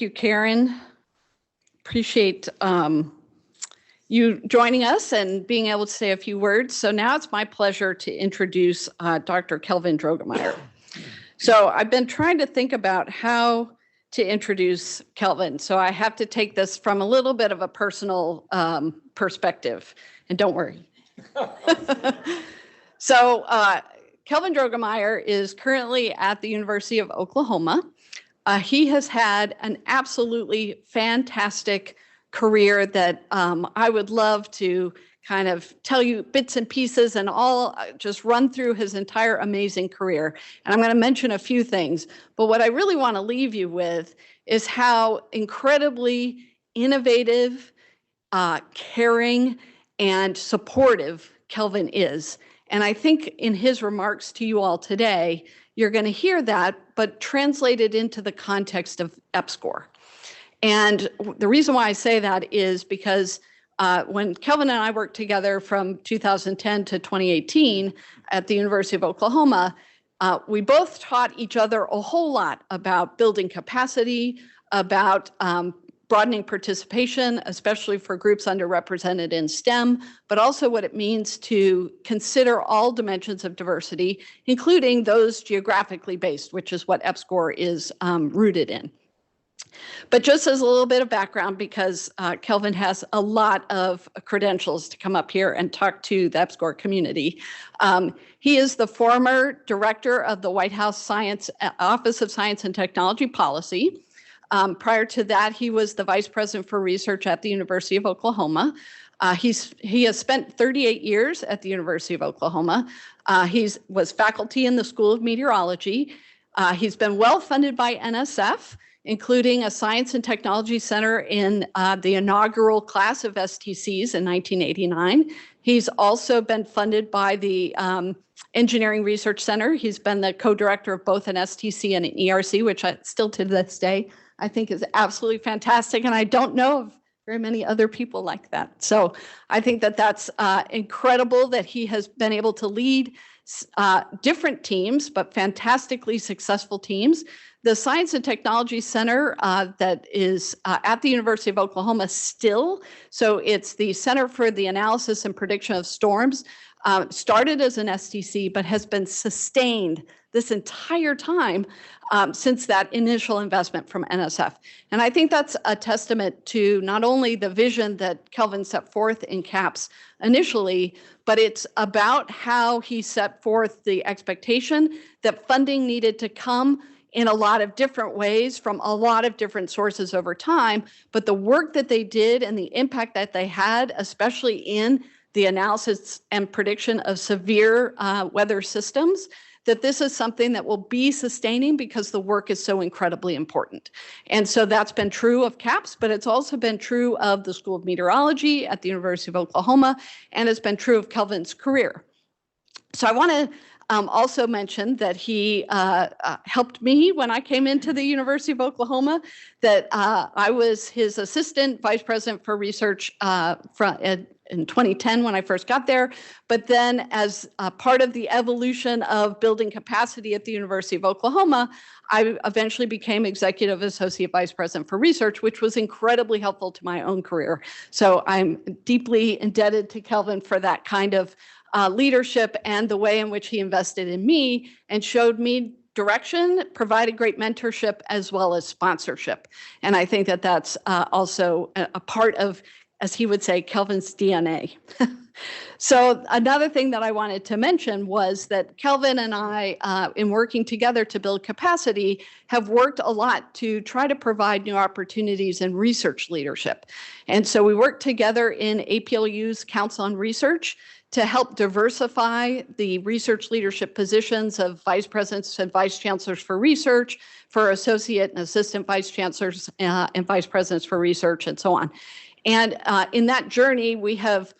you, Karen. Appreciate you joining us and being able to say a few words. So now it's my pleasure to introduce Dr. Kelvin Droegemeier. So I've been trying to think about how to introduce Kelvin. So I have to take this from a little bit of a personal perspective. And don't worry. So Kelvin Droegemeier is currently at the University of Oklahoma. He has had an absolutely fantastic career that I would love to kind of tell you bits and pieces and all, just run through his entire amazing career. And I'm going to mention a few things, but what I really want to leave you with is how incredibly innovative, caring, and supportive Kelvin is. And I think in his remarks to you all today, you're going to hear that, but translated into the context of EPSCoR. And the reason why I say that is because when Kelvin and I worked together from 2010 to 2018 at the University of Oklahoma, we both taught each other a whole lot about building capacity, about broadening participation, especially for groups underrepresented in STEM, but also what it means to consider all dimensions of diversity, including those geographically based, which is what EPSCoR is rooted in. But just as a little bit of background, because Kelvin has a lot of credentials to come up here and talk to the EPSCoR community. He is the former director of the White House Office of Science and Technology Policy. Prior to that, he was the vice president for research at the University of Oklahoma. He has spent 38 years at the University of Oklahoma. He was faculty in the School of Meteorology. He's been well funded by NSF, including a Science and Technology Center in the inaugural class of STCs in 1989. He's also been funded by the Engineering Research Center. He's been the co-director of both an STC and an ERC, which still to this day I think is absolutely fantastic. And I don't know of very many other people like that. So I think that that's incredible that he has been able to lead different teams, but fantastically successful teams. The Science and Technology Center that is at the University of Oklahoma still, so it's the Center for the Analysis and Prediction of Storms, started as an STC, but has been sustained this entire time since that initial investment from NSF. And I think that's a testament to not only the vision that Kelvin set forth in CAPS initially, but it's about how he set forth the expectation that funding needed to come in a lot of different ways from a lot of different sources over time. But the work that they did and the impact that they had, especially in the analysis and prediction of severe weather systems, that this is something that will be sustaining because the work is so incredibly important. And so that's been true of CAPS, but it's also been true of the School of Meteorology at the University of Oklahoma, and it's been true of Kelvin's career. So I want to also mention that he helped me when I came into the University of Oklahoma, that I was his assistant vice president for research in 2010 when I first got there. But then as part of the evolution of building capacity at the University of Oklahoma, I eventually became executive associate vice president for research, which was incredibly helpful to my own career. So I'm deeply indebted to Kelvin for that kind of leadership and the way in which he invested in me and showed me direction, provided great mentorship as well as sponsorship. And I think that that's also a part of, as he would say, Kelvin's DNA. So another thing that I wanted to mention was that Kelvin and I, in working together to build capacity, have worked a lot to try to provide new opportunities in research leadership. And so we worked together in APLU's Council on Research to help diversify the research leadership positions of vice presidents and vice chancellors for research, for associate and assistant vice chancellors and vice presidents for research, and so on. And in that journey, we have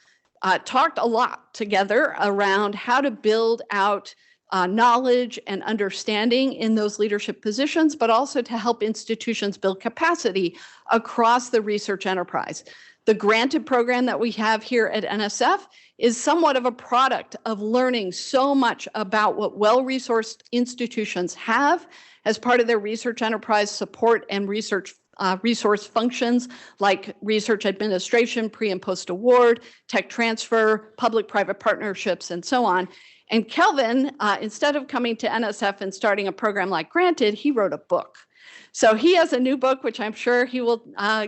talked a lot together around how to build out knowledge and understanding in those leadership positions, but also to help institutions build capacity across the research enterprise. The granted program that we have here at NSF is somewhat of a product of learning so much about what well-resourced institutions have as part of their research enterprise support and research resource functions like research administration, pre and post award, tech transfer, public-private partnerships, and so on. And Kelvin, instead of coming to NSF and starting a program like Granted, he wrote a book. So he has a new book, which I'm sure he will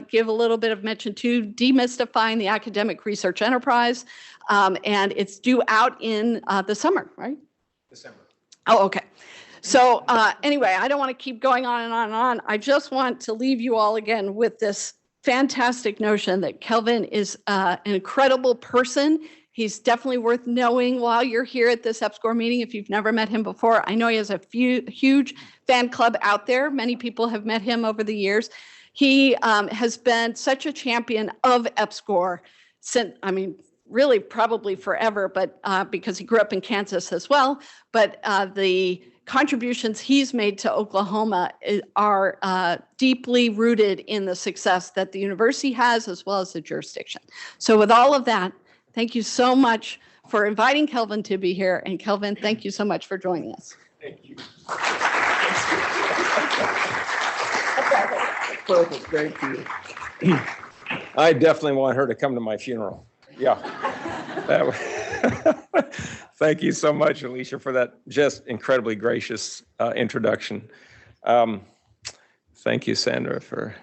give a little bit of mention to, Demystifying the Academic Research Enterprise. And it's due out in the summer, right? December. Oh, okay. So anyway, I don't want to keep going on and on and on. I just want to leave you all again with this fantastic notion that Kelvin is an incredible person. He's definitely worth knowing while you're here at this EPSCoR meeting if you've never met him before. I know he has a huge fan club out there. Many people have met him over the years. He has been such a champion of EPSCoR since, I mean, really probably forever, but because he grew up in Kansas as well. But the contributions he's made to Oklahoma are deeply rooted in the success that the university has as well as the jurisdiction. So with all of that, thank you so much for inviting Kelvin to be here. And Kelvin, thank you so much for joining us. Thank you. Perfect, thank you. I definitely want her to come to my funeral. Yeah. Thank you so much, Alicia, for that just incredibly gracious introduction. Thank you, Sandra, for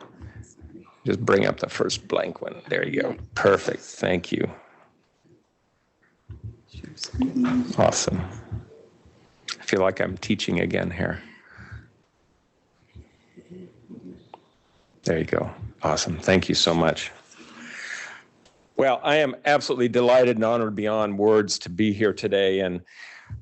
just bring up the first blank one. There you go. Perfect. Thank you. Awesome. I feel like I'm teaching again here. There you go. Awesome. Thank you so much. Well, I am absolutely delighted and honored beyond words to be here today. And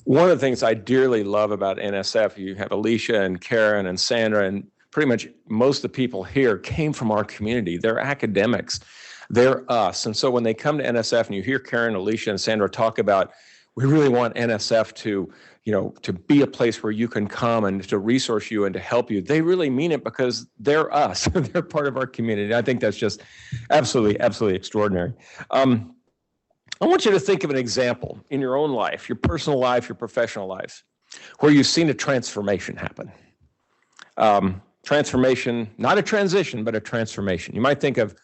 one of the things I dearly love about NSF, you have Alicia and Karen and Sandra, and pretty much most of the people here came from our community. They're academics. They're us. And so when they come to NSF and you hear Karen, Alicia, and Sandra talk about, we really want NSF to, to be a place where you can come and to resource you and to help you. They really mean it because they're us. They're part of our community. I think that's just absolutely, absolutely extraordinary. I want you to think of an example in your own life, your personal life, your professional life, where you've seen a transformation happen. Transformation, not a transition, but a transformation. You might think of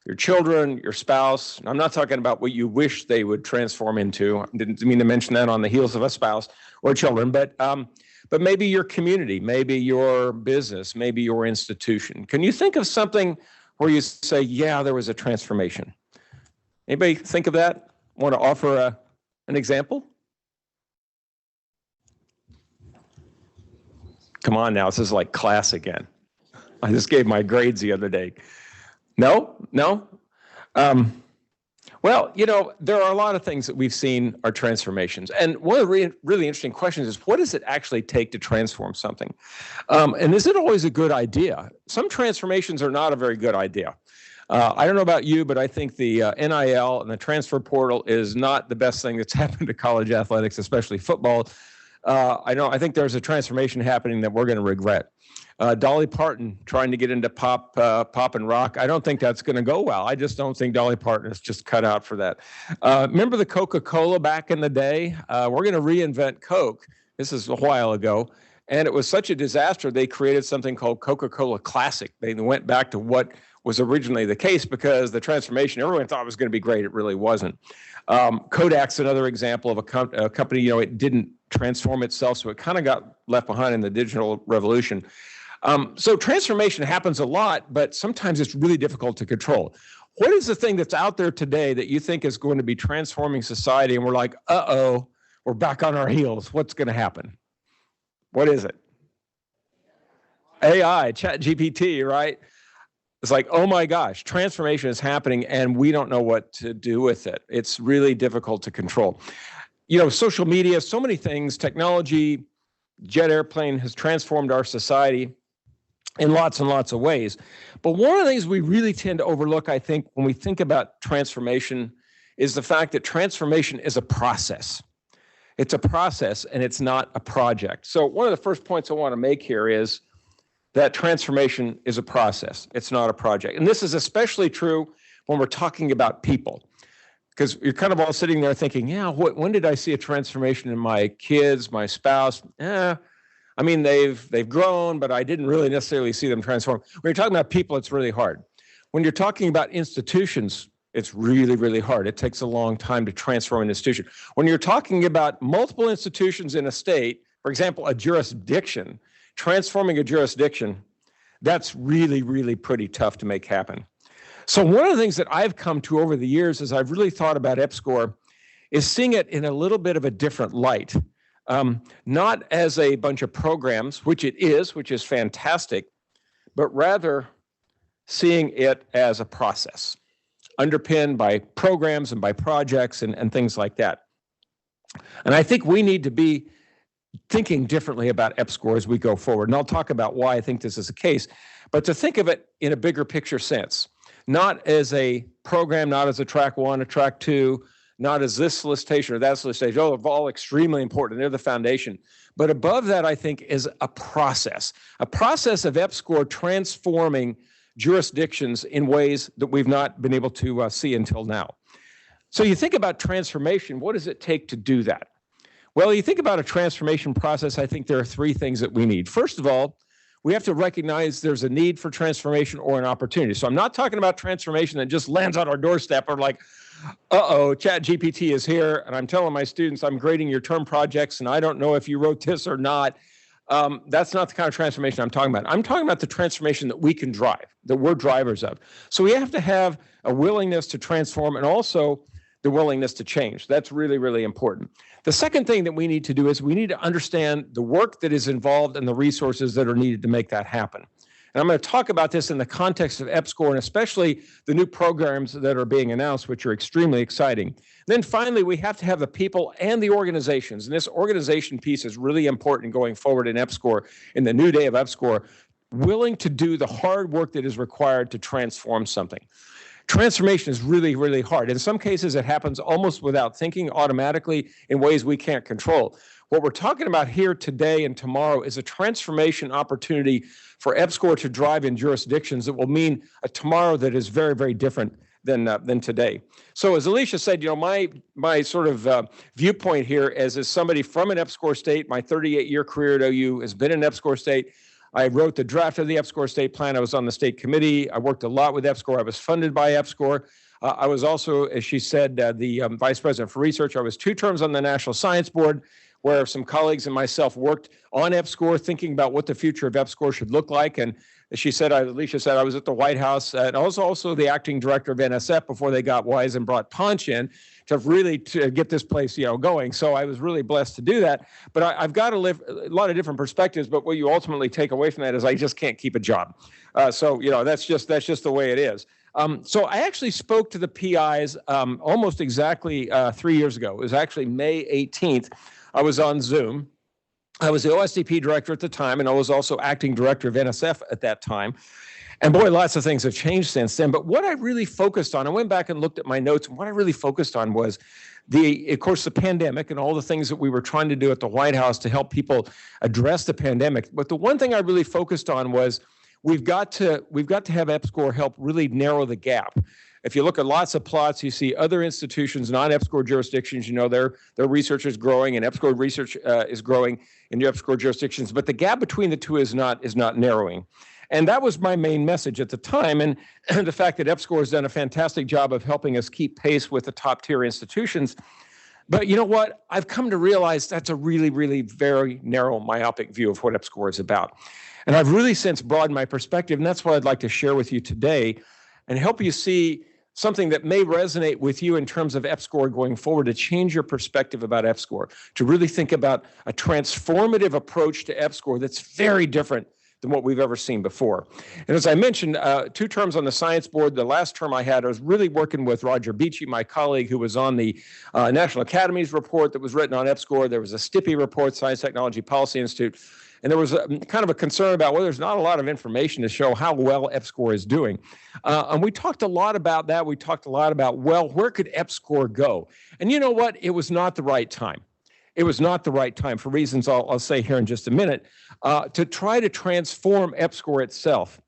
your children, your spouse. I'm not talking about what you wish they would transform into. I didn't mean to mention that on the heels of a spouse or children, but maybe your community, maybe your business, maybe your institution. Can you think of something where you say, yeah, there was a transformation? Anybody think of that? Want to offer an example? Come on now, this is like class again. I just gave my grades the other day. No? Well, there are a lot of things that we've seen are transformations. And one of the really interesting questions is, what does it actually take to transform something? And is it always a good idea? Some transformations are not a very good idea. I don't know about you, but I think the NIL and the transfer portal is not the best thing that's happened to college athletics, especially football. I think there's a transformation happening that we're going to regret. Dolly Parton trying to get into pop and rock. I don't think that's going to go well. I just don't think Dolly Parton is just cut out for that. Remember the Coca-Cola back in the day? We're going to reinvent Coke. This is a while ago. And it was such a disaster, they created something called Coca-Cola Classic. They went back to what was originally the case because the transformation, everyone thought was going to be great. It really wasn't. Kodak's another example of a company, it didn't transform itself, so it kind of got left behind in the digital revolution. So transformation happens a lot, but sometimes it's really difficult to control. What is the thing that's out there today that you think is going to be transforming society and we're like, uh-oh, we're back on our heels. What's going to happen? What is it? AI, ChatGPT, right? It's like, oh my gosh, transformation is happening and we don't know what to do with it. It's really difficult to control. Social media, so many things, technology, jet airplane has transformed our society in lots and lots of ways. But one of the things we really tend to overlook, I think, when we think about transformation is the fact that transformation is a process. It's a process and it's not a project. So one of the first points I want to make here is that transformation is a process. It's not a project. And this is especially true when we're talking about people, because you're kind of all sitting there thinking, yeah, when did I see a transformation in my kids, my spouse? I mean, they've grown, but I didn't really necessarily see them transform. When you're talking about people, it's really hard. When you're talking about institutions, it's really, really hard. It takes a long time to transform an institution. When you're talking about multiple institutions in a state, for example, a jurisdiction, transforming a jurisdiction, that's really, really pretty tough to make happen. So one of the things that I've come to over the years as I've really thought about EPSCoR is seeing it in a little bit of a different light. Not as a bunch of programs, which is fantastic, but rather seeing it as a process underpinned by programs and by projects and things like that. And I think we need to be thinking differently about EPSCoR as we go forward. And I'll talk about why I think this is the case, but to think of it in a bigger picture sense, not as a program, not as a track 1, a track 2, not as this solicitation or that solicitation. Oh, they're all extremely important. They're the foundation. But above that, I think, is a process of EPSCoR transforming jurisdictions in ways that we've not been able to see until now. So you think about transformation, what does it take to do that? Well, you think about a transformation process, I think there are 3 things that we need. First of all, we have to recognize there's a need for transformation or an opportunity. So I'm not talking about transformation that just lands on our doorstep or like, ChatGPT is here, and I'm telling my students I'm grading your term projects, and I don't know if you wrote this or not. That's not the kind of transformation I'm talking about. I'm talking about the transformation that we can drive, that we're drivers of. So we have to have a willingness to transform and also the willingness to change. That's really, really important. The second thing that we need to do is we need to understand the work that is involved and the resources that are needed to make that happen. And I'm going to talk about this in the context of EPSCoR and especially the new programs that are being announced, which are extremely exciting. Then finally, we have to have the people and the organizations. And this organization piece is really important going forward in EPSCoR, in the new day of EPSCoR, willing to do the hard work that is required to transform something. Transformation is really, really hard. In some cases, it happens almost without thinking, automatically, in ways we can't control. What we're talking about here today and tomorrow is a transformation opportunity for EPSCoR to drive in jurisdictions that will mean a tomorrow that is very, very different than today. So as Alicia said, you know, my sort of viewpoint here as somebody from an EPSCoR state, my 38-year career at OU has been an EPSCoR state. I wrote the draft of the EPSCoR state plan. I was on the state committee. I worked a lot with EPSCoR. I was funded by EPSCoR. I was also, as she said, the vice president for research. I was 2 terms on the National Science Board, where some colleagues and myself worked on EPSCoR, thinking about what the future of EPSCoR should look like. And as she said, Alicia said, I was at the White House, and I was also the acting director of NSF before they got wise and brought Ponch in to really get this place, going. So I was really blessed to do that. But I've got to live a lot of different perspectives. But what you ultimately take away from that is I just can't keep a job. So that's just the way it is. So I actually spoke to the PIs almost exactly 3 years ago. It was actually May 18th. I was on Zoom. I was the OSDP director at the time, and I was also acting director of NSF at that time. And boy, lots of things have changed since then. But what I really focused on, I went back and looked at my notes, and what I really focused on was of course, the pandemic and all the things that we were trying to do at the White House to help people address the pandemic. But the one thing I really focused on was we've got to have EPSCoR help really narrow the gap. If you look at lots of plots, you see other institutions, non-EPSCoR jurisdictions, their research is growing and EPSCoR research is growing in the EPSCoR jurisdictions, but the gap between the two is not narrowing. And that was my main message at the time. And the fact that EPSCoR has done a fantastic job of helping us keep pace with the top tier institutions. But you know what? I've come to realize that's a really, really very narrow, myopic view of what EPSCoR is about. And I've really since broadened my perspective, and that's what I'd like to share with you today and help you see something that may resonate with you in terms of EPSCoR going forward, to change your perspective about EPSCoR, to really think about a transformative approach to EPSCoR that's very different than what we've ever seen before. And as I mentioned, 2 terms on the science board. The last term I had, I was really working with Roger Beachy, my colleague, who was on the National Academy's report that was written on EPSCoR. There was a STIPI report, Science Technology Policy Institute. And there was kind of a concern about, well, there's not a lot of information to show how well EPSCoR is doing. And we talked a lot about that. We talked a lot about, well, where could EPSCoR go? And you know what? It was not the right time. It was not the right time for reasons I'll say here in just a minute, to try to transform EPSCoR itself.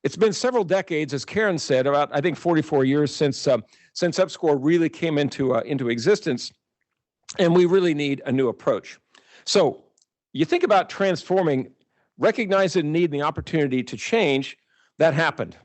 It's been several decades, as Karen said, about, I think, 44 years since EPSCoR really came into existence, and we really need a new approach. So you think about transforming, recognize the need and the opportunity to change. That happened.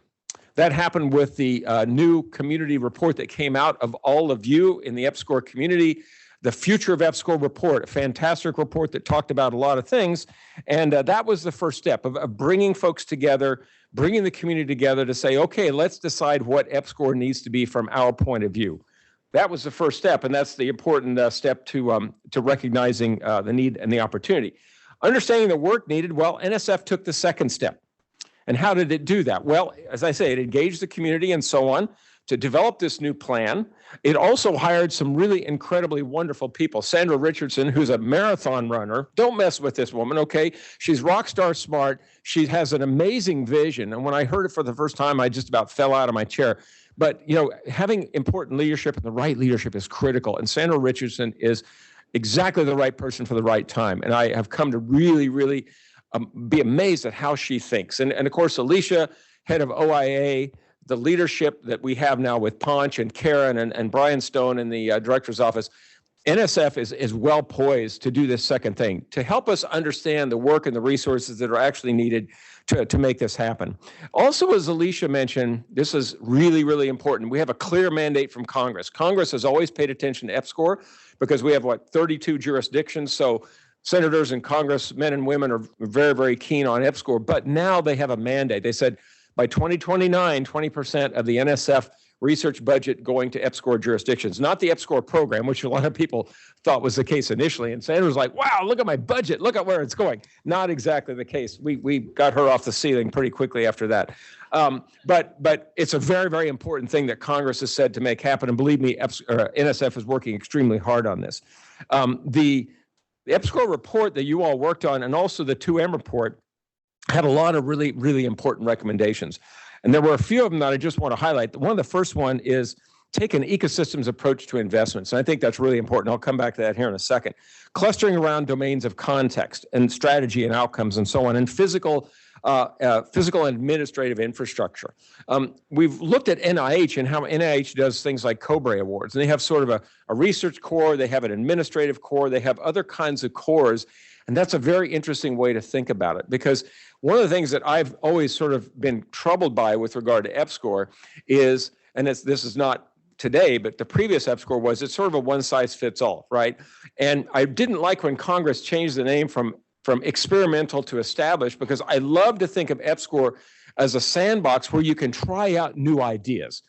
That happened with the new community report that came out of all of you in the EPSCoR community, the Future of EPSCoR report, a fantastic report that talked about a lot of things. And that was the first step of bringing folks together, bringing the community together to say, okay, let's decide what EPSCoR needs to be from our point of view. That was the first step, and that's the important step to recognizing the need and the opportunity. Understanding the work needed, well, NSF took the second step. And how did it do that? Well, as I say, it engaged the community and so on to develop this new plan. It also hired some really incredibly wonderful people. Sandra Richardson, who's a marathon runner. Don't mess with this woman, okay? She's rock star smart. She has an amazing vision. And when I heard it for the first time, I just about fell out of my chair. But, you know, having important leadership and the right leadership is critical. And Sandra Richardson is exactly the right person for the right time. And I have come to really, really be amazed at how she thinks. And of course, Alicia, head of OIA, the leadership that we have now with Ponch and Karen and Brian Stone in the director's office, NSF is well poised to do this second thing, to help us understand the work and the resources that are actually needed to make this happen. Also, as Alicia mentioned, this is really, really important. We have a clear mandate from Congress. Congress has always paid attention to EPSCoR because we have, 32 jurisdictions. So senators and congressmen and women are very, very keen on EPSCoR. But now they have a mandate. They said by 2029, 20% of the NSF research budget going to EPSCoR jurisdictions, not the EPSCoR program, which a lot of people thought was the case initially. And Sandra was like, wow, look at my budget. Look at where it's going. Not exactly the case. We got her off the ceiling pretty quickly after that. But it's a very, very important thing that Congress has said to make happen. And believe me, NSF is working extremely hard on this. The EPSCoR report that you all worked on and also the 2M report had a lot of really, really important recommendations. And there were a few of them that I just want to highlight. One of the first one is take an ecosystems approach to investments. And I think that's really important. I'll come back to that here in a second. Clustering around domains of context and strategy and outcomes and so on, and physical and administrative infrastructure. We've looked at NIH and how NIH does things like Cobre Awards. And they have sort of a research core, they have an administrative core, they have other kinds of cores. And that's a very interesting way to think about it, because one of the things that I've always sort of been troubled by with regard to EPSCoR is, and this is not today, but the previous EPSCoR was, it's sort of a one-size-fits-all, right? And I didn't like when Congress changed the name from experimental to established, because I love to think of EPSCoR as a sandbox where you can try out new ideas.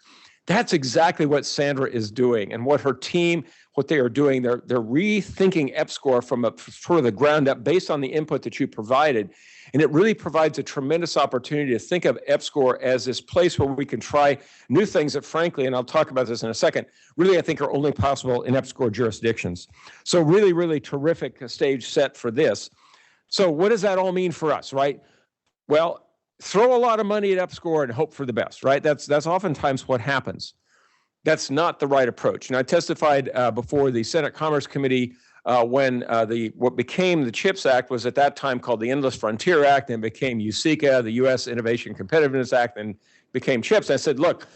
That's exactly what Sandra is doing, and what her team, what they are doing. They're rethinking EPSCoR from sort of the ground up based on the input that you provided. And it really provides a tremendous opportunity to think of EPSCoR as this place where we can try new things that, frankly, and I'll talk about this in a second, really I think are only possible in EPSCoR jurisdictions. So really, really terrific stage set for this. So what does that all mean for us, right? Well, throw a lot of money at EPSCoR and hope for the best, right? That's oftentimes what happens. That's not the right approach. And I testified before the Senate Commerce Committee when what became the CHIPS Act was at that time called the Endless Frontier Act, and became USICA, the U.S. Innovation Competitiveness Act, and became CHIPS. I said, look,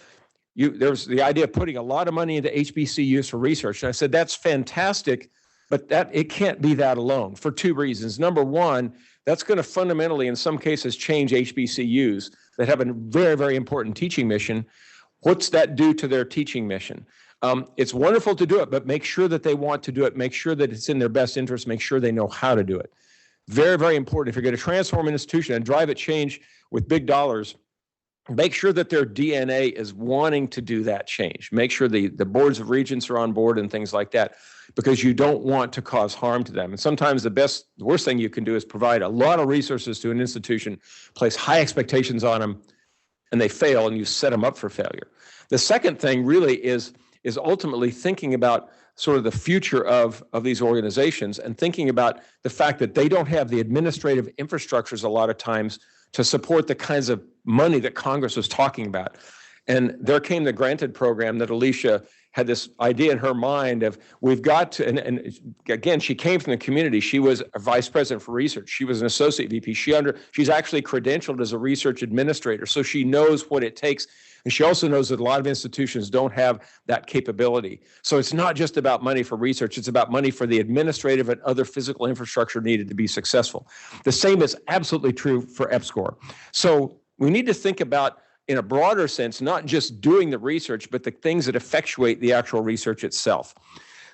there's the idea of putting a lot of money into HBCUs for research. And I said, that's fantastic, but it can't be that alone for two reasons. Number one, that's going to fundamentally, in some cases, change HBCUs that have a very, very important teaching mission. What's that do to their teaching mission? It's wonderful to do it, but make sure that they want to do it. Make sure that it's in their best interest. Make sure they know how to do it. Very, very important. If you're going to transform an institution and drive it change with big dollars, make sure that their DNA is wanting to do that change. Make sure the boards of regents are on board and things like that, because you don't want to cause harm to them. And sometimes the worst thing you can do is provide a lot of resources to an institution, place high expectations on them, and they fail, and you set them up for failure. The second thing really is ultimately thinking about sort of the future of these organizations, and thinking about the fact that they don't have the administrative infrastructures a lot of times to support the kinds of money that Congress was talking about. And there came the granted program that Alicia had this idea in her mind of we've got to, and again, she came from the community. She was a vice president for research. She was an associate VP. She's actually credentialed as a research administrator, so she knows what it takes. And she also knows that a lot of institutions don't have that capability. So it's not just about money for research, it's about money for the administrative and other physical infrastructure needed to be successful. The same is absolutely true for EPSCoR. So we need to think about, in a broader sense, not just doing the research, but the things that effectuate the actual research itself.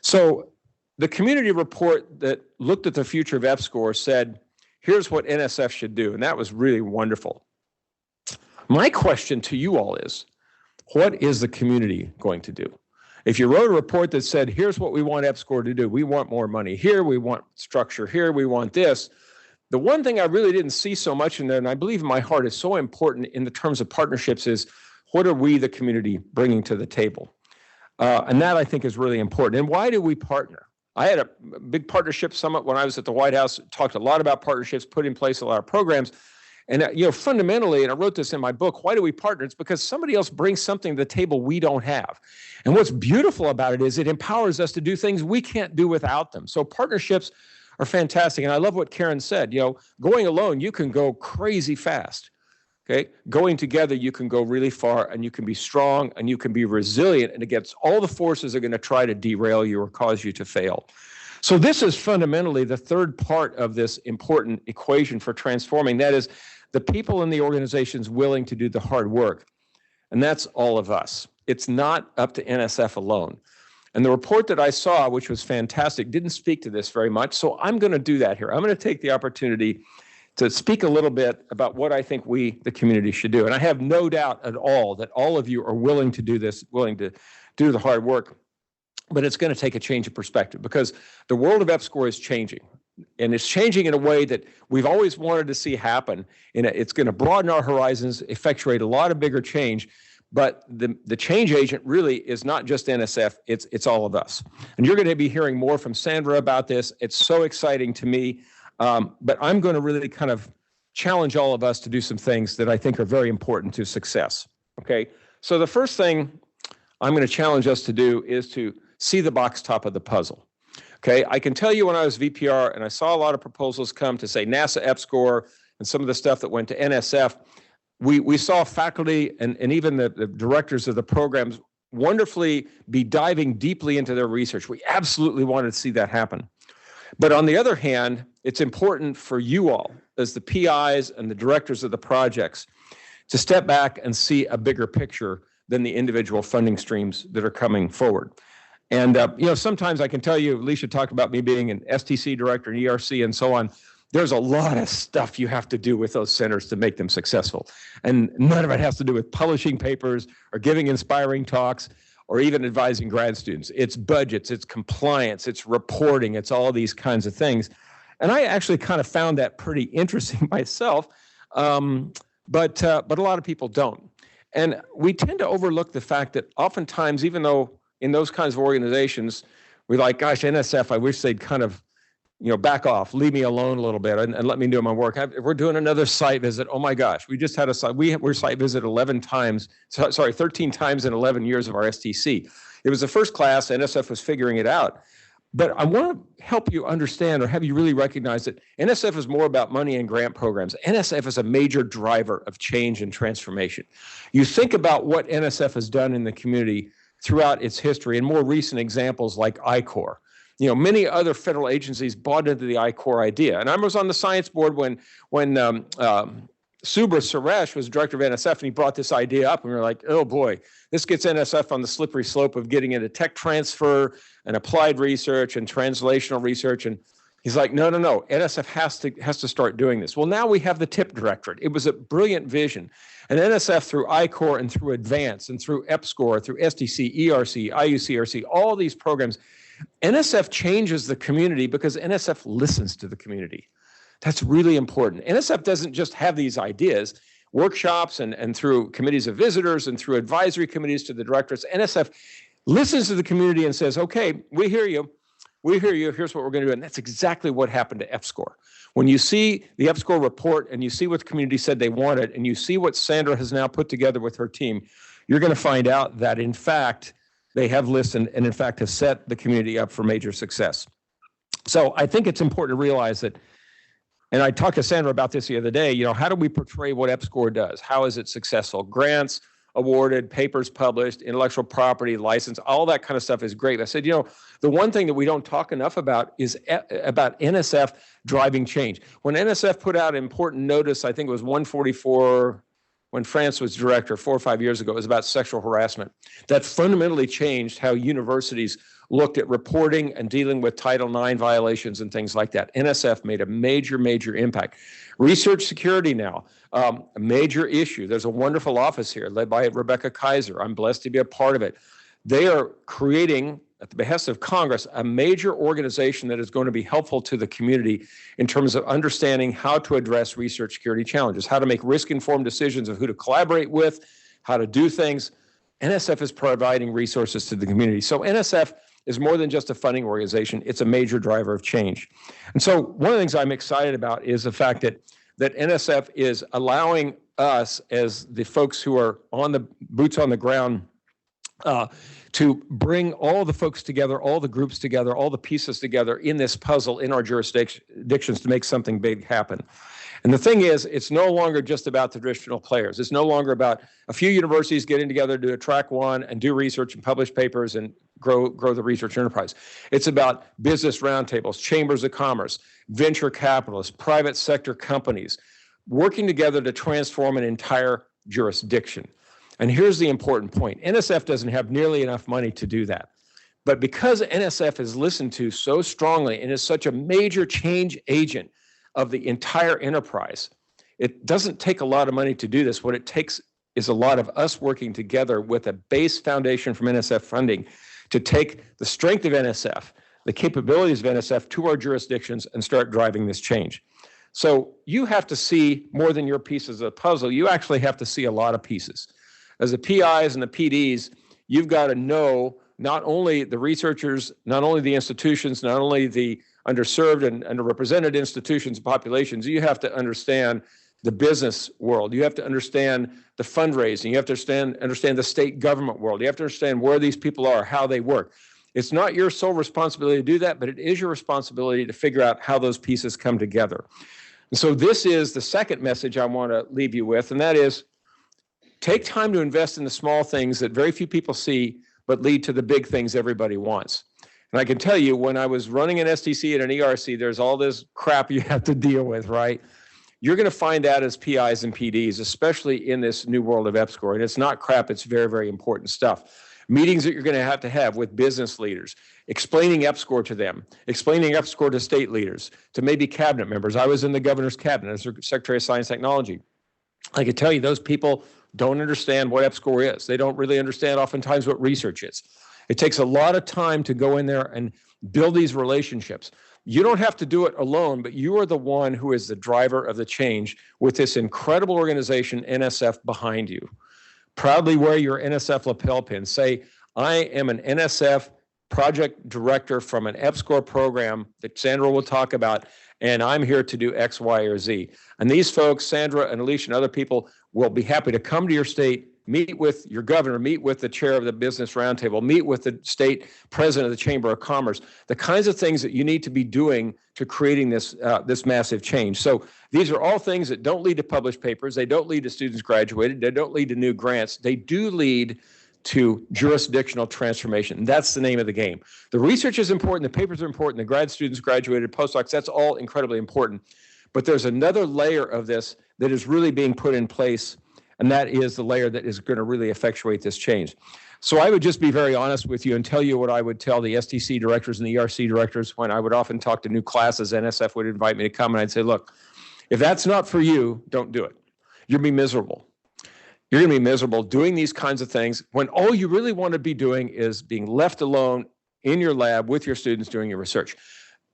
So the community report that looked at the future of EPSCoR said, here's what NSF should do. And that was really wonderful. My question to you all is, what is the community going to do? If you wrote a report that said, here's what we want EPSCoR to do, we want more money here, we want structure here, we want this. The one thing I really didn't see so much in there, and I believe in my heart is so important in the terms of partnerships, is what are we, the community, bringing to the table? And that I think is really important. And why do we partner? I had a big partnership summit when I was at the White House, talked a lot about partnerships, put in place a lot of programs. And fundamentally, and I wrote this in my book, why do we partner? It's because somebody else brings something to the table we don't have. And what's beautiful about it is it empowers us to do things we can't do without them. So partnerships are fantastic. And I love what Karen said, going alone, you can go crazy fast. Okay, going together, you can go really far, and you can be strong, and you can be resilient, and against all the forces that are going to try to derail you or cause you to fail. So this is fundamentally the third part of this important equation for transforming. That is, the people in the organizations willing to do the hard work. And that's all of us. It's not up to NSF alone. And the report that I saw, which was fantastic, didn't speak to this very much. So I'm going to do that here. I'm going to take the opportunity to speak a little bit about what I think we, the community, should do. And I have no doubt at all that all of you are willing to do this, willing to do the hard work. But it's going to take a change of perspective because the world of EPSCoR is changing. And it's changing in a way that we've always wanted to see happen. And it's going to broaden our horizons, effectuate a lot of bigger change. But the change agent really is not just NSF, it's all of us. And you're going to be hearing more from Sandra about this. It's so exciting to me. But I'm going to really kind of challenge all of us to do some things that I think are very important to success. Okay, so the first thing I'm going to challenge us to do is to see the box top of the puzzle. Okay, I can tell you when I was VPR and I saw a lot of proposals come to say NASA EPSCoR and some of the stuff that went to NSF, we saw faculty and even the directors of the programs wonderfully be diving deeply into their research. We absolutely wanted to see that happen. But on the other hand, it's important for you all as the PIs and the directors of the projects to step back and see a bigger picture than the individual funding streams that are coming forward. And, sometimes I can tell you, Alicia talked about me being an STC director, an ERC, and so on. There's a lot of stuff you have to do with those centers to make them successful. And none of it has to do with publishing papers or giving inspiring talks or even advising grad students. It's budgets, it's compliance, it's reporting, it's all these kinds of things. And I actually kind of found that pretty interesting myself, but a lot of people don't. And we tend to overlook the fact that oftentimes, even though in those kinds of organizations, we're like, gosh, NSF, I wish they'd kind of, back off, leave me alone a little bit and let me do my work. If we're doing another site visit, oh my gosh, we just had we're site visit 13 times in 11 years of our STC. It was the first class, NSF was figuring it out. But I want to help you understand or have you really recognize that NSF is more about money and grant programs. NSF is a major driver of change and transformation. You think about what NSF has done in the community throughout its history and more recent examples like EPSCoR. Many other federal agencies bought into the EPSCoR idea. And I was on the science board when Subra Suresh was director of NSF and he brought this idea up and we were like, oh boy, this gets NSF on the slippery slope of getting into tech transfer and applied research and translational research. And he's like, no, NSF has to start doing this. Well, now we have the TIP directorate. It was a brilliant vision. And NSF through EPSCoR and through Advance and through EPSCoR, through SDC, ERC, IUCRC, all these programs, NSF changes the community because NSF listens to the community. That's really important. NSF doesn't just have these ideas, workshops and through committees of visitors and through advisory committees to the directors. NSF listens to the community and says, okay, we hear you. Here's what we're going to do. And that's exactly what happened to EPSCoR. When you see the EPSCoR report and you see what the community said they wanted and you see what Sandra has now put together with her team, you're going to find out that, in fact, They have listened and, in fact, have set the community up for major success. So I think it's important to realize that, and I talked to Sandra about this the other day, how do we portray what EPSCoR does? How is it successful? Grants awarded, papers published, intellectual property, license, all that kind of stuff is great. I said, the one thing that we don't talk enough about is about NSF driving change. When NSF put out an important notice, I think it was 144, when France was director 4 or 5 years ago, it was about sexual harassment. That fundamentally changed how universities looked at reporting and dealing with Title IX violations and things like that. NSF made a major, major impact. Research security now, a major issue. There's a wonderful office here led by Rebecca Kaiser. I'm blessed to be a part of it. They are creating, at the behest of Congress, a major organization that is going to be helpful to the community in terms of understanding how to address research security challenges, how to make risk-informed decisions of who to collaborate with, how to do things. NSF is providing resources to the community. So NSF is more than just a funding organization. It's a major driver of change. And so one of the things I'm excited about is the fact that NSF is allowing us, as the folks who are on the boots on the ground, to bring all the folks together, all the groups together, all the pieces together in this puzzle in our jurisdictions to make something big happen. And the thing is, it's no longer just about the traditional players. It's no longer about a few universities getting together to attract one and do research and publish papers and grow the research enterprise. It's about business roundtables, chambers of commerce, venture capitalists, private sector companies, working together to transform an entire jurisdiction. And here's the important point. NSF doesn't have nearly enough money to do that. But because NSF is listened to so strongly and is such a major change agent of the entire enterprise, it doesn't take a lot of money to do this. What it takes is a lot of us working together with a base foundation from NSF funding to take the strength of NSF, the capabilities of NSF to our jurisdictions and start driving this change. So you have to see more than your pieces of the puzzle. You actually have to see a lot of pieces. As the PIs and the PDs, you've got to know not only the researchers, not only the institutions, not only the underserved and underrepresented institutions and populations, you have to understand the business world. You have to understand the fundraising. You have to understand the state government world. You have to understand where these people are, how they work. It's not your sole responsibility to do that, but it is your responsibility to figure out how those pieces come together. And so this is the second message I want to leave you with, and that is take time to invest in the small things that very few people see, but lead to the big things everybody wants. And I can tell you, when I was running an STC and an ERC, there's all this crap you have to deal with, right? You're going to find that as PIs and PDs, especially in this new world of EPSCoR. And it's not crap, it's very, very important stuff. Meetings that you're going to have with business leaders, explaining EPSCoR to them, explaining EPSCoR to state leaders, to maybe cabinet members. I was in the governor's cabinet as Secretary of Science and Technology. I can tell you those people don't understand what EPSCoR is. They don't really understand oftentimes what research is. It takes a lot of time to go in there and build these relationships. You don't have to do it alone, but you are the one who is the driver of the change with this incredible organization, NSF, behind you. Proudly wear your NSF lapel pin. Say, I am an NSF project director from an EPSCoR program that Sandra will talk about, and I'm here to do X, Y, or Z. And these folks, Sandra and Alicia and other people, will be happy to come to your state, meet with your governor, meet with the chair of the business roundtable, meet with the state president of the Chamber of Commerce, the kinds of things that you need to be doing to creating this massive change. So these are all things that don't lead to published papers. They don't lead to students graduated. They don't lead to new grants. They do lead to jurisdictional transformation. That's the name of the game. The research is important. The papers are important. The grad students graduated, postdocs, that's all incredibly important. But there's another layer of this that is really being put in place, and that is the layer that is going to really effectuate this change. So I would just be very honest with you and tell you what I would tell the STC directors and the ERC directors when I would often talk to new classes. NSF would invite me to come, and I'd say, look, if that's not for you, don't do it. You'll be miserable. You're going to be miserable doing these kinds of things when all you really want to be doing is being left alone in your lab with your students doing your research.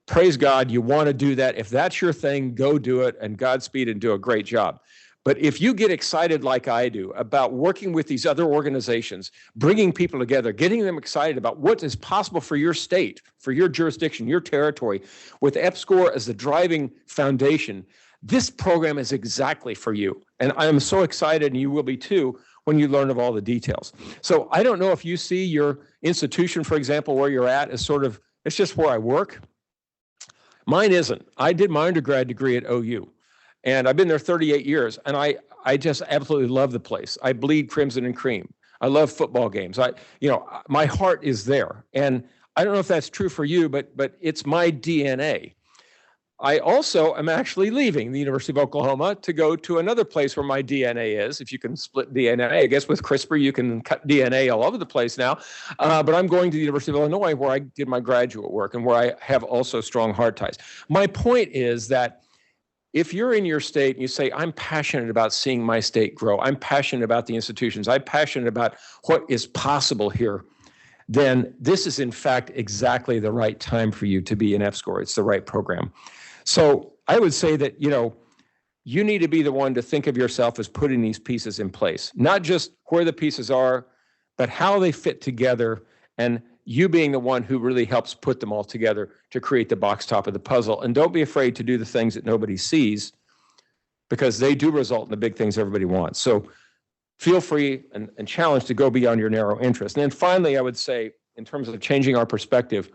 Praise God, you want to do that. If that's your thing, go do it, and Godspeed and do a great job. But if you get excited like I do about working with these other organizations, bringing people together, getting them excited about what is possible for your state, for your jurisdiction, your territory, with EPSCoR as the driving foundation, this program is exactly for you. And I am so excited, and you will be too, when you learn of all the details. So I don't know if you see your institution, for example, where you're at as sort of, it's just where I work. Mine isn't. I did my undergrad degree at OU, and I've been there 38 years, and I just absolutely love the place. I bleed crimson and cream. I love football games. My heart is there. And I don't know if that's true for you, but it's my DNA. I also am actually leaving the University of Oklahoma to go to another place where my DNA is. If you can split DNA, I guess with CRISPR, you can cut DNA all over the place now. But I'm going to the University of Illinois, where I did my graduate work and where I have also strong heart ties. My point is that if you're in your state and you say, I'm passionate about seeing my state grow, I'm passionate about the institutions, I'm passionate about what is possible here, then this is in fact exactly the right time for you to be in EPSCoR. It's the right program. So I would say that, you need to be the one to think of yourself as putting these pieces in place, not just where the pieces are, but how they fit together, and you being the one who really helps put them all together to create the box top of the puzzle. And don't be afraid to do the things that nobody sees, because they do result in the big things everybody wants. So feel free and challenged to go beyond your narrow interest. And then finally, I would say, in terms of changing our perspective,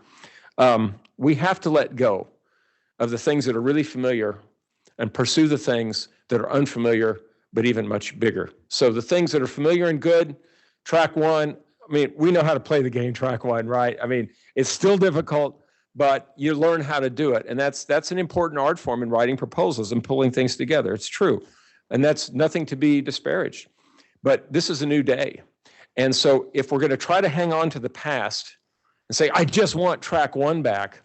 we have to let go of the things that are really familiar and pursue the things that are unfamiliar, but even much bigger. So the things that are familiar and good, track one, we know how to play the game track one, right? It's still difficult, but you learn how to do it. And that's an important art form in writing proposals and pulling things together. It's true. And that's nothing to be disparaged. But this is a new day. And so if we're going to try to hang on to the past and say, I just want track one back,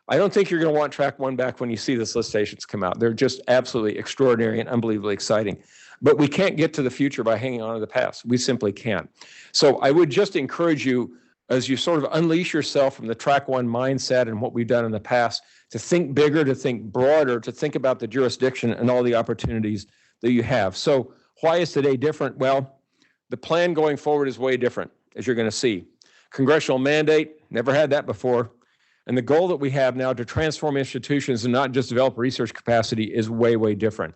I don't think you're going to want track one back when you see the solicitations come out. They're just absolutely extraordinary and unbelievably exciting. But we can't get to the future by hanging on to the past. We simply can't. So I would just encourage you, as you sort of unleash yourself from the track one mindset and what we've done in the past, to think bigger, to think broader, to think about the jurisdiction and all the opportunities that you have. So why is today different? Well, the plan going forward is way different, as you're going to see. Congressional mandate, never had that before. And the goal that we have now to transform institutions and not just develop research capacity is way, way different.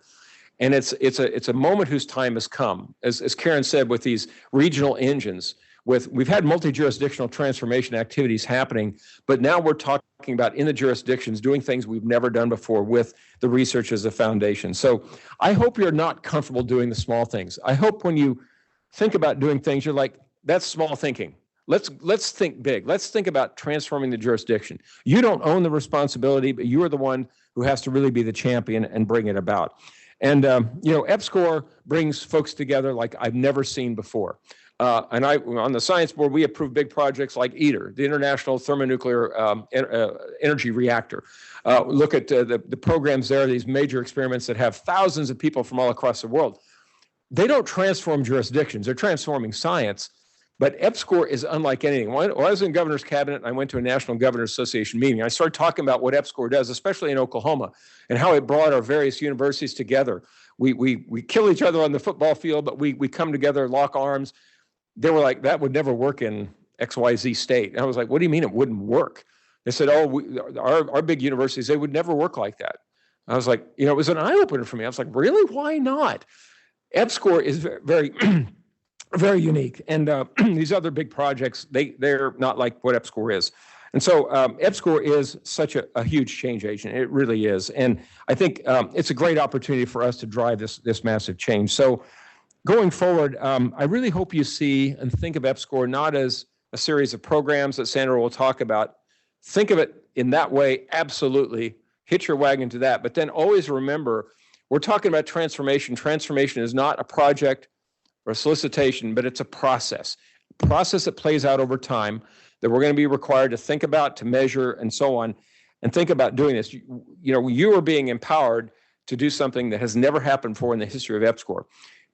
And it's a moment whose time has come. As Karen said, with these regional engines, we've had multi-jurisdictional transformation activities happening, but now we're talking about in the jurisdictions doing things we've never done before with the research as a foundation. So I hope you're not comfortable doing the small things. I hope when you think about doing things, you're like, that's small thinking. Let's think big. Let's think about transforming the jurisdiction. You don't own the responsibility, but you are the one who has to really be the champion and bring it about. And, EPSCoR brings folks together like I've never seen before. And on the science board, we approve big projects like ITER, the International Thermonuclear Energy Reactor. Look at the programs there, these major experiments that have thousands of people from all across the world. They don't transform jurisdictions. They're transforming science. But EPSCoR is unlike anything. When I was in governor's cabinet, and I went to a National Governors Association meeting. I started talking about what EPSCoR does, especially in Oklahoma, and how it brought our various universities together. We kill each other on the football field, but we come together, lock arms. They were like, that would never work in XYZ state. And I was like, what do you mean it wouldn't work? They said, our big universities, they would never work like that. I was like, it was an eye-opener for me. I was like, really? Why not? EPSCoR is very very unique. And these other big projects, they're not like what EPSCoR is. And so EPSCoR is such a huge change agent. It really is. And I think it's a great opportunity for us to drive this massive change. So going forward, I really hope you see and think of EPSCoR not as a series of programs that Sandra will talk about. Think of it in that way, absolutely. Hitch your wagon to that. But then always remember, we're talking about transformation. Transformation is not a project or a solicitation, but it's a process that plays out over time that we're going to be required to think about, to measure, and so on, and think about doing this. You are being empowered to do something that has never happened before in the history of EPSCoR.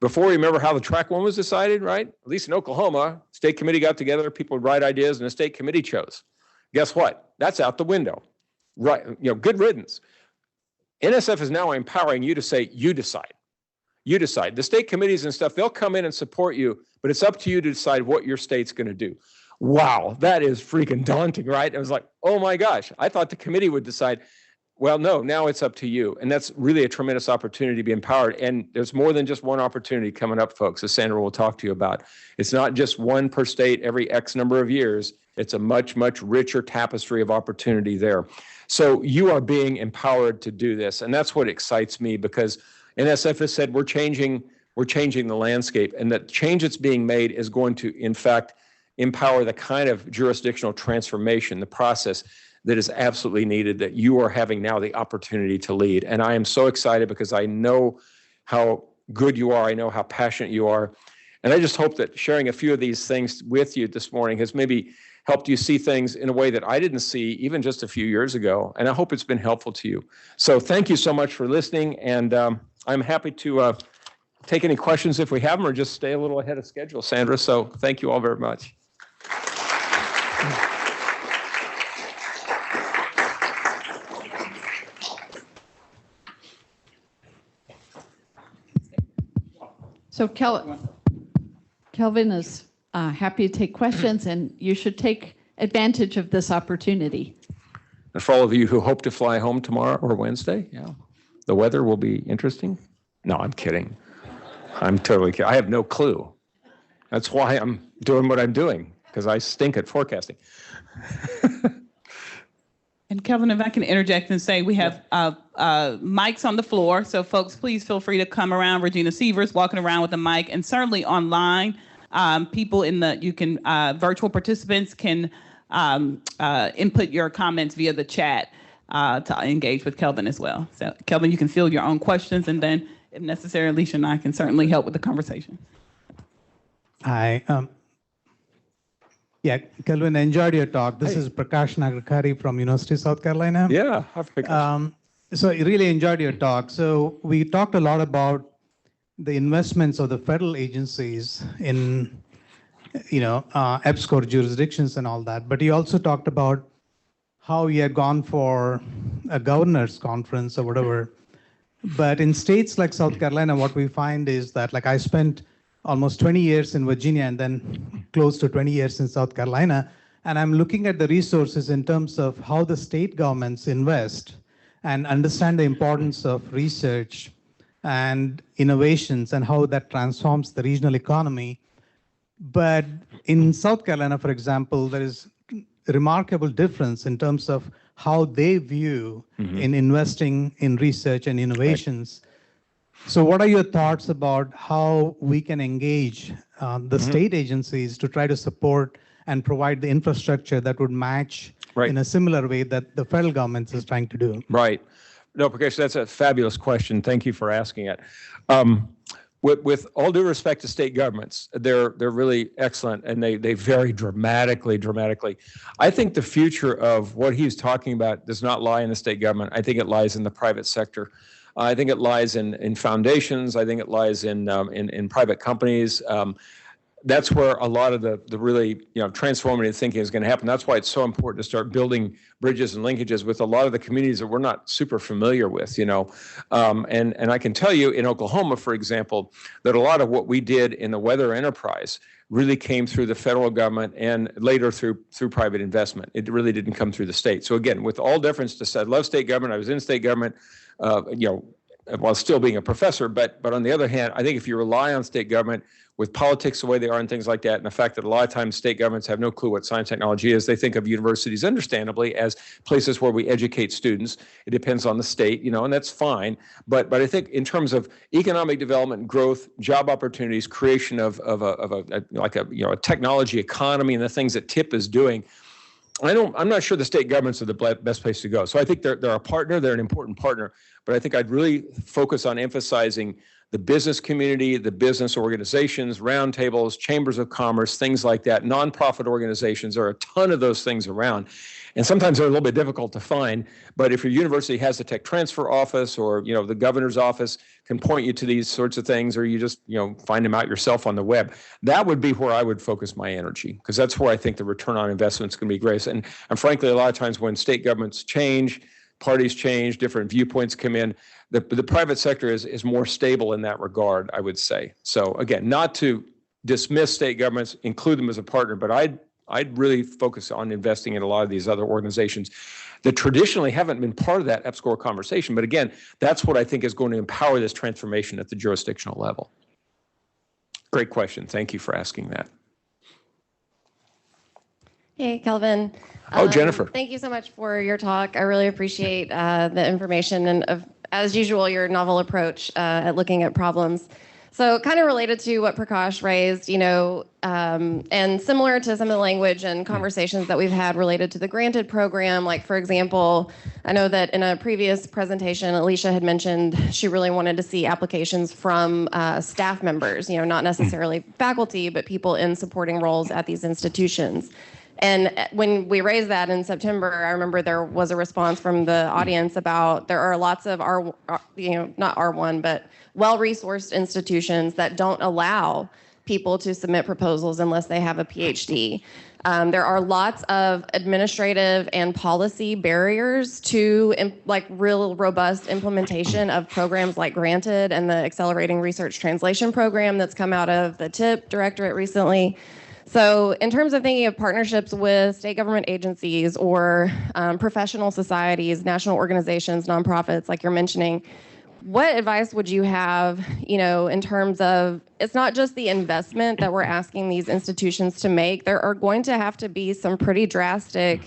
Before, remember how the track one was decided, right? At least in Oklahoma, state committee got together, people would write ideas, and the state committee chose. Guess what? That's out the window. Right? Good riddance. NSF is now empowering you to say, you decide. You decide. The state committees and stuff, they'll come in and support you, but it's up to you to decide what your state's going to do. Wow, that is freaking daunting, right? I was like, oh my gosh, I thought the committee would decide. Well, no, now it's up to you. And that's really a tremendous opportunity to be empowered. And there's more than just one opportunity coming up, folks, as Sandra will talk to you about. It's not just one per state every X number of years. It's a much, much richer tapestry of opportunity there. So you are being empowered to do this. And that's what excites me, because NSF has said we're changing the landscape, and that change that's being made is going to, in fact, empower the kind of jurisdictional transformation, the process that is absolutely needed, that you are having now the opportunity to lead. And I am so excited because I know how good you are. I know how passionate you are. And I just hope that sharing a few of these things with you this morning has maybe helped you see things in a way that I didn't see even just a few years ago. And I hope it's been helpful to you. So thank you so much for listening. And I'm happy to take any questions if we have them, or just stay a little ahead of schedule, Sandra. So thank you all very much. So Kelvin is happy to take questions, and you should take advantage of this opportunity. And for all of you who hope to fly home tomorrow or Wednesday, yeah, the weather will be interesting. No, I'm kidding. I'm totally kidding. I have no clue. That's why I'm doing what I'm doing, because I stink at forecasting. And Kelvin, if I can interject and say, we have mics on the floor, so folks, please feel free to come around. Regina Sievers walking around with a mic, and certainly online, people virtual participants can input your comments via the chat to engage with Kelvin as well. So Kelvin, you can field your own questions, and then if necessary, Alicia and I can certainly help with the conversation. Hi. Yeah, Kelvin, enjoyed your talk. This is Prakash Nagrakari from University of South Carolina. Yeah. So I really enjoyed your talk. So we talked a lot about the investments of the federal agencies in, EPSCoR jurisdictions and all that. But you also talked about how you had gone for a governor's conference or whatever. But in states like South Carolina, what we find is that, like, I spent almost 20 years in Virginia and then close to 20 years in South Carolina. And I'm looking at the resources in terms of how the state governments invest and understand the importance of research and innovations and how that transforms the regional economy. But in South Carolina, for example, there is a remarkable difference in terms of how they view in investing in research and innovations. Right. So what are your thoughts about how we can engage the state agencies to try to support and provide the infrastructure that would match in a similar way that the federal government is trying to do? Right. No, Prakash, that's a fabulous question. Thank you for asking it. With all due respect to state governments, they're really excellent, and they vary dramatically. I think the future of what he's talking about does not lie in the state government. I think it lies in the private sector. I think it lies in foundations. I think it lies in private companies. That's where a lot of the really transformative thinking is going to happen. That's why it's so important to start building bridges and linkages with a lot of the communities that we're not super familiar with. And I can tell you in Oklahoma, for example, that a lot of what we did in the weather enterprise really came through the federal government and later through private investment. It really didn't come through the state. So again, with all deference to, I love state government. I was in state government. While still being a professor, but on the other hand, I think if you rely on state government with politics the way they are and things like that, and the fact that a lot of times state governments have no clue what science technology is, they think of universities, understandably, as places where we educate students. It depends on the state, and that's fine. But I think in terms of economic development, growth, job opportunities, creation of a technology economy, and the things that TIP is doing, I'm not sure the state governments are the best place to go. So I think they're a partner, they're an important partner, but I think I'd really focus on emphasizing the business community, the business organizations, roundtables, chambers of commerce, things like that, nonprofit organizations. There are a ton of those things around. And sometimes they're a little bit difficult to find, but if your university has a tech transfer office or, the governor's office can point you to these sorts of things, or you just, find them out yourself on the web, that would be where I would focus my energy, because that's where I think the return on investment is going to be greatest. And frankly, a lot of times when state governments change, parties change, different viewpoints come in, the private sector is more stable in that regard, I would say. So again, not to dismiss state governments, include them as a partner, but I'd really focus on investing in a lot of these other organizations that traditionally haven't been part of that EPSCoR conversation. But again, that's what I think is going to empower this transformation at the jurisdictional level. Great question. Thank you for asking that. Hey, Kelvin. Oh, Jennifer. Thank you so much for your talk. I really appreciate the information and, as usual, your novel approach at looking at problems. So kind of related to what Prakash raised, and similar to some of the language and conversations that we've had related to the granted program, like, for example, I know that in a previous presentation, Alicia had mentioned she really wanted to see applications from staff members, not necessarily faculty, but people in supporting roles at these institutions. And when we raised that in September, I remember there was a response from the audience about there are lots of not R1, but well-resourced institutions that don't allow people to submit proposals unless they have a PhD. There are lots of administrative and policy barriers to real robust implementation of programs like Granted and the Accelerating Research Translation Program that's come out of the TIP Directorate recently. So in terms of thinking of partnerships with state government agencies or professional societies, national organizations, nonprofits, like you're mentioning, what advice would you have, in terms of, it's not just the investment that we're asking these institutions to make. There are going to have to be some pretty drastic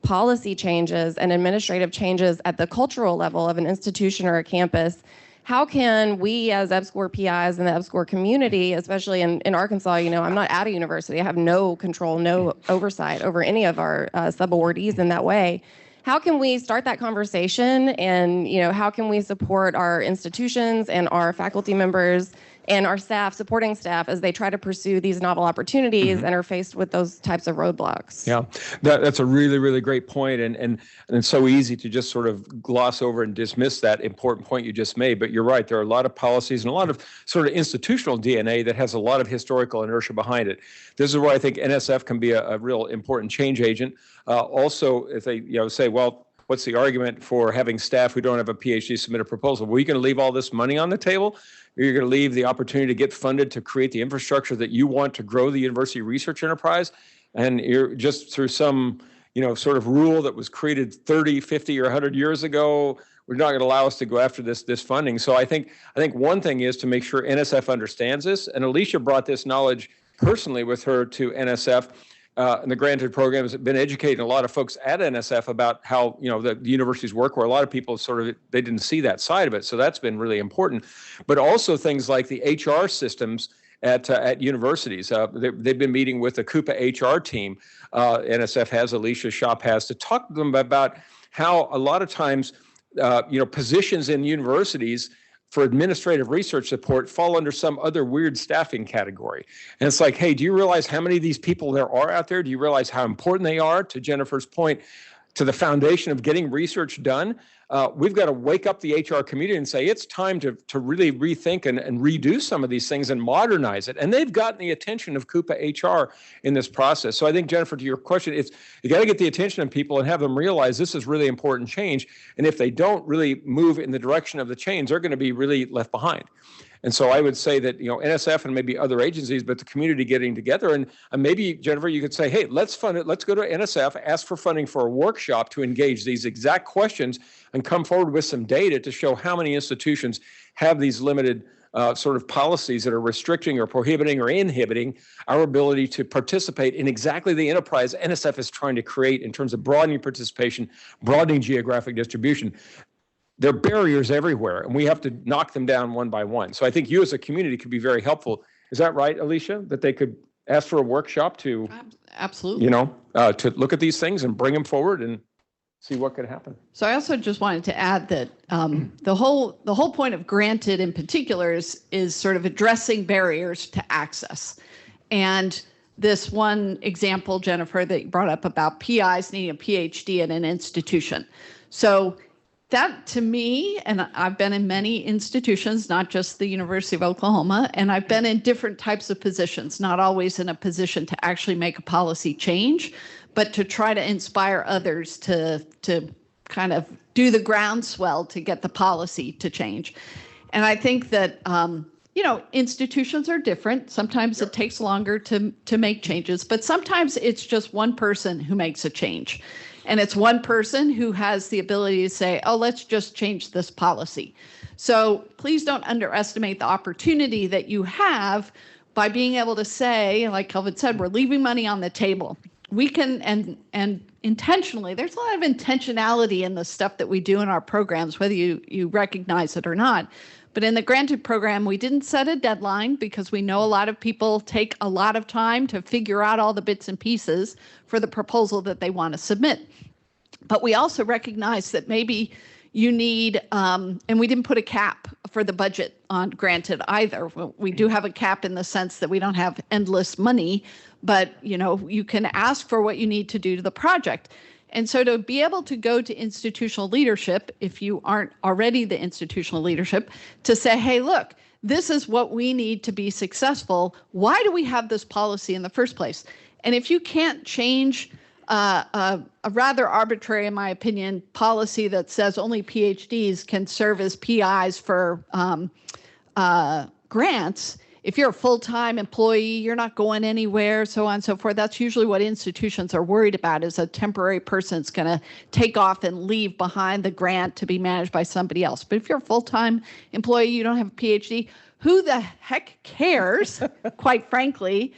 policy changes and administrative changes at the cultural level of an institution or a campus. How can we as EPSCoR PIs and the EPSCoR community, especially in Arkansas, I'm not at a university. I have no control, no oversight over any of our subawardees in that way. How can we start that conversation, and how can we support our institutions and our faculty members and our staff, supporting staff, as they try to pursue these novel opportunities and are faced with those types of roadblocks? Yeah, that's a really, really great point, and it's so easy to just sort of gloss over and dismiss that important point you just made. But you're right, there are a lot of policies and a lot of sort of institutional DNA that has a lot of historical inertia behind it. This is where I think NSF can be a real important change agent. Also, if they say, well, what's the argument for having staff who don't have a PhD submit a proposal? Well, you're going to leave all this money on the table? You're going to leave the opportunity to get funded to create the infrastructure that you want to grow the university research enterprise, and you're just through some, sort of rule that was created 30, 50, or 100 years ago, we're not going to allow us to go after this funding. So I think one thing is to make sure NSF understands this, and Alicia brought this knowledge personally with her to NSF. And the Granted program has been educating a lot of folks at NSF about how the universities work, where a lot of people they didn't see that side of it. So that's been really important. But also things like the HR systems at universities. They've been meeting with the Coupa HR team. NSF has, Alicia Shop has, to talk to them about how a lot of times positions in universities for administrative research support fall under some other weird staffing category. And it's like, hey, do you realize how many of these people there are out there? Do you realize how important they are, to Jennifer's point, to the foundation of getting research done? We've got to wake up the HR community and say, it's time to really rethink and redo some of these things and modernize it. And they've gotten the attention of Coupa HR in this process. So I think, Jennifer, to your question, you got to get the attention of people and have them realize this is really important change. And if they don't really move in the direction of the change, they're going to be really left behind. And so I would say that, NSF and maybe other agencies, but the community getting together, and maybe, Jennifer, you could say, hey, let's fund it. Let's go to NSF, ask for funding for a workshop to engage these exact questions and come forward with some data to show how many institutions have these limited sort of policies that are restricting or prohibiting or inhibiting our ability to participate in exactly the enterprise NSF is trying to create in terms of broadening participation, broadening geographic distribution. There are barriers everywhere, and we have to knock them down one by one. So I think you as a community could be very helpful. Is that right, Alicia, that they could ask for a workshop to, Absolutely. To look at these things and bring them forward and see what could happen? So I also just wanted to add that the whole point of Granted in particular is sort of addressing barriers to access. And this one example, Jennifer, that you brought up about PIs needing a PhD at an institution. So that, to me, and I've been in many institutions, not just the University of Oklahoma, and I've been in different types of positions, not always in a position to actually make a policy change, but to try to inspire others to kind of do the groundswell to get the policy to change. And I think that institutions are different. Sometimes it takes longer to make changes, but sometimes it's just one person who makes a change. And it's one person who has the ability to say, oh, let's just change this policy. So please don't underestimate the opportunity that you have by being able to say, like Kelvin said, we're leaving money on the table. We can, and intentionally, there's a lot of intentionality in the stuff that we do in our programs, whether you recognize it or not. But in the granted program, we didn't set a deadline because we know a lot of people take a lot of time to figure out all the bits and pieces for the proposal that they want to submit. But we also recognize that maybe you need, and we didn't put a cap for the budget on granted either. We do have a cap in the sense that we don't have endless money, but you can ask for what you need to do to the project. And so to be able to go to institutional leadership, if you aren't already the institutional leadership, to say, hey, look, this is what we need to be successful. Why do we have this policy in the first place? And if you can't change a rather arbitrary, in my opinion, policy that says only PhDs can serve as PIs for grants, if you're a full-time employee, you're not going anywhere, so on and so forth. That's usually what institutions are worried about, is a temporary person's going to take off and leave behind the grant to be managed by somebody else. But if you're a full-time employee, you don't have a PhD, who the heck cares, quite frankly?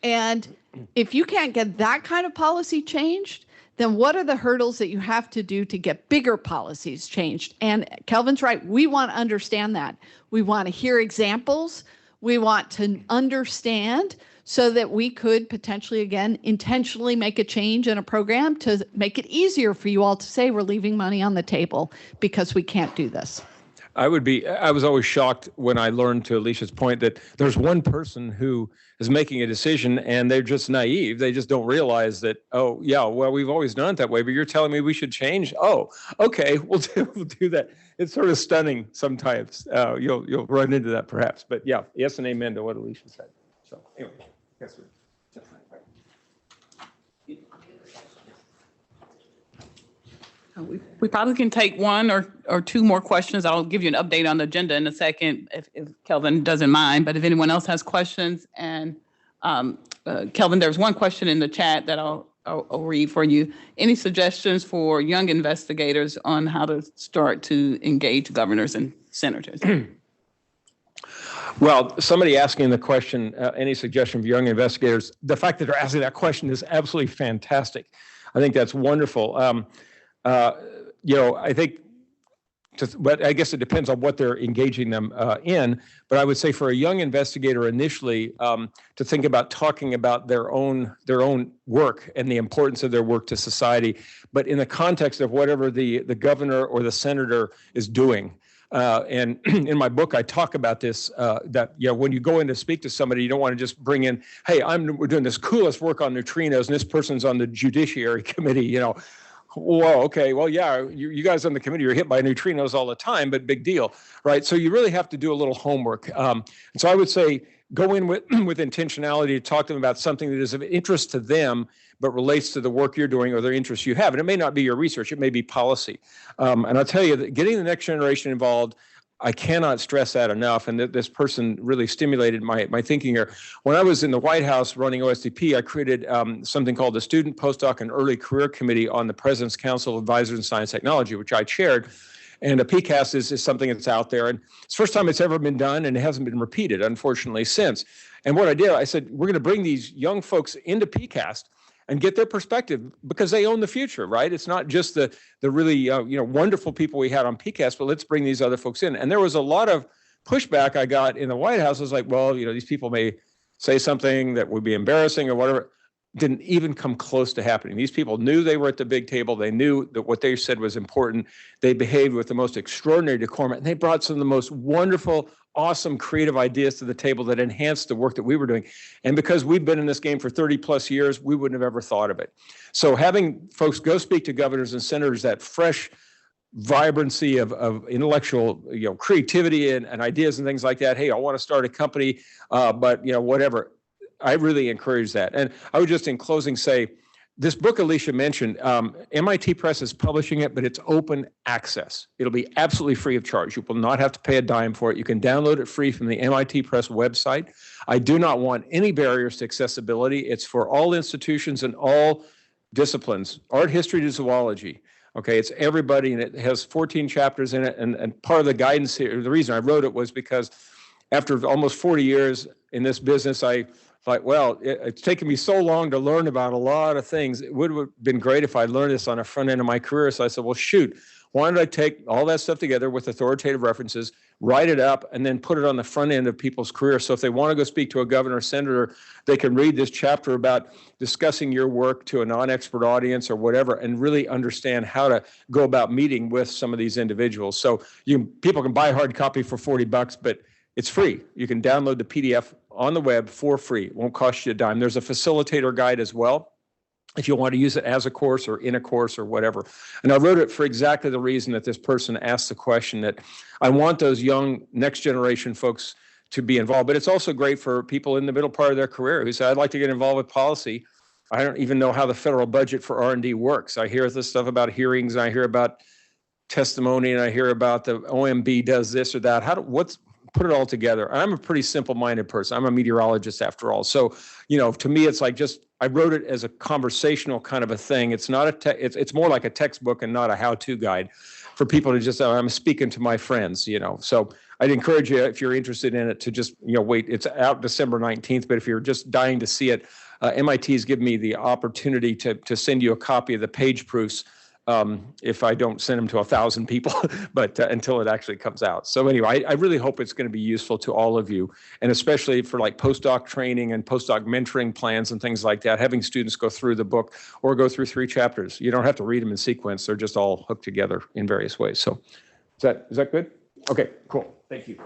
And if you can't get that kind of policy changed, then what are the hurdles that you have to do to get bigger policies changed? And Kelvin's right. We want to understand that. We want to hear examples. We want to understand so that we could potentially, again, intentionally make a change in a program to make it easier for you all to say we're leaving money on the table because we can't do this. I was always shocked when I learned, to Alicia's point, that there's one person who is making a decision and they're just naive. They just don't realize that, oh, yeah, well, we've always done it that way, but you're telling me we should change? Oh, okay, we'll do that. It's sort of stunning sometimes. You'll run into that perhaps. But yeah, yes and amen to what Alicia said. So anyway, yes, sir. We probably can take one or two more questions. I'll give you an update on the agenda in a second if Kelvin doesn't mind. But if anyone else has questions, and Kelvin, there's one question in the chat that I'll read for you. Any suggestions for young investigators on how to start to engage governors and senators? Well, somebody asking the question, any suggestion for young investigators, the fact that they're asking that question is absolutely fantastic. I think that's wonderful. I think, but I guess it depends on what they're engaging them in. But I would say for a young investigator initially, to think about talking about their own work and the importance of their work to society, but in the context of whatever the governor or the senator is doing. And in my book, I talk about this, that when you go in to speak to somebody, you don't want to just bring in, hey, we're doing this coolest work on neutrinos, and this person's on the Judiciary Committee, Whoa, okay, well, yeah, you guys on the committee are hit by neutrinos all the time, but big deal, right? So you really have to do a little homework. And so I would say go in with intentionality to talk to them about something that is of interest to them, but relates to the work you're doing or their interests you have. And it may not be your research, it may be policy. And I'll tell you that getting the next generation involved, I cannot stress that enough. And this person really stimulated my thinking here. When I was in the White House running OSTP, I created something called the Student, Postdoc, and Early Career Committee on the President's Council of Advisors in Science and Technology, which I chaired. And a PCAST is something that's out there. And it's the first time it's ever been done, and it hasn't been repeated, unfortunately, since. And what I did, I said, we're going to bring these young folks into PCAST and get their perspective, because they own the future, right? It's not just the really wonderful people we had on PCAST, but let's bring these other folks in. And there was a lot of pushback I got in the White House. I was like, well, these people may say something that would be embarrassing or whatever. Didn't even come close to happening. These people knew they were at the big table. They knew that what they said was important. They behaved with the most extraordinary decorum, and they brought some of the most wonderful, awesome, creative ideas to the table that enhanced the work that we were doing. And because we've been in this game for 30 plus years, we wouldn't have ever thought of it. So having folks go speak to governors and senators, that fresh vibrancy of intellectual creativity and ideas and things like that. Hey, I want to start a company, but whatever. I really encourage that. And I would just in closing say, this book Alicia mentioned, MIT Press is publishing it, but it's open access. It'll be absolutely free of charge. You will not have to pay a dime for it. You can download it free from the MIT Press website. I do not want any barriers to accessibility. It's for all institutions and all disciplines, art history to zoology. Okay, it's everybody, and it has 14 chapters in it. And part of the guidance here, the reason I wrote it was because after almost 40 years in this business, I thought, well, it's taken me so long to learn about a lot of things. It would have been great if I learned this on the front end of my career. So I said, well, shoot, why don't I take all that stuff together with authoritative references, write it up, and then put it on the front end of people's careers. So if they want to go speak to a governor or senator, they can read this chapter about discussing your work to a non-expert audience or whatever, and really understand how to go about meeting with some of these individuals. So people can buy a hard copy for $40, but it's free. You can download the PDF on the web for free. It won't cost you a dime. There's a facilitator guide as well, if you want to use it as a course or in a course or whatever. And I wrote it for exactly the reason that this person asked the question, that I want those young next generation folks to be involved. But it's also great for people in the middle part of their career who say, I'd like to get involved with policy. I don't even know how the federal budget for R&D works. I hear this stuff about hearings, and I hear about testimony, and I hear about the OMB does this or that. Put it all together. I'm a pretty simple-minded person. I'm a meteorologist after all. So, to me, it's like I wrote it as a conversational kind of a thing. It's not it's more like a textbook and not a how-to guide for people to just, I'm speaking to my friends, So I'd encourage you, if you're interested in it, to just, wait. It's out December 19th, but if you're just dying to see it, MIT has given me the opportunity to send you a copy of the page proofs, if I don't send them to 1,000 people, but until it actually comes out. So anyway, I really hope it's going to be useful to all of you, and especially for like postdoc training and postdoc mentoring plans and things like that, having students go through the book or go through 3 chapters. You don't have to read them in sequence. They're just all hooked together in various ways. So is that good? Okay, cool. Thank you.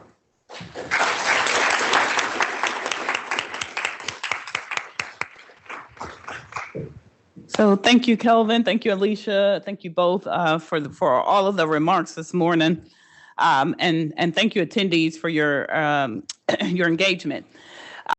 So thank you, Kelvin. Thank you, Alicia. Thank you both for all of the remarks this morning, and thank you, attendees, for your your engagement.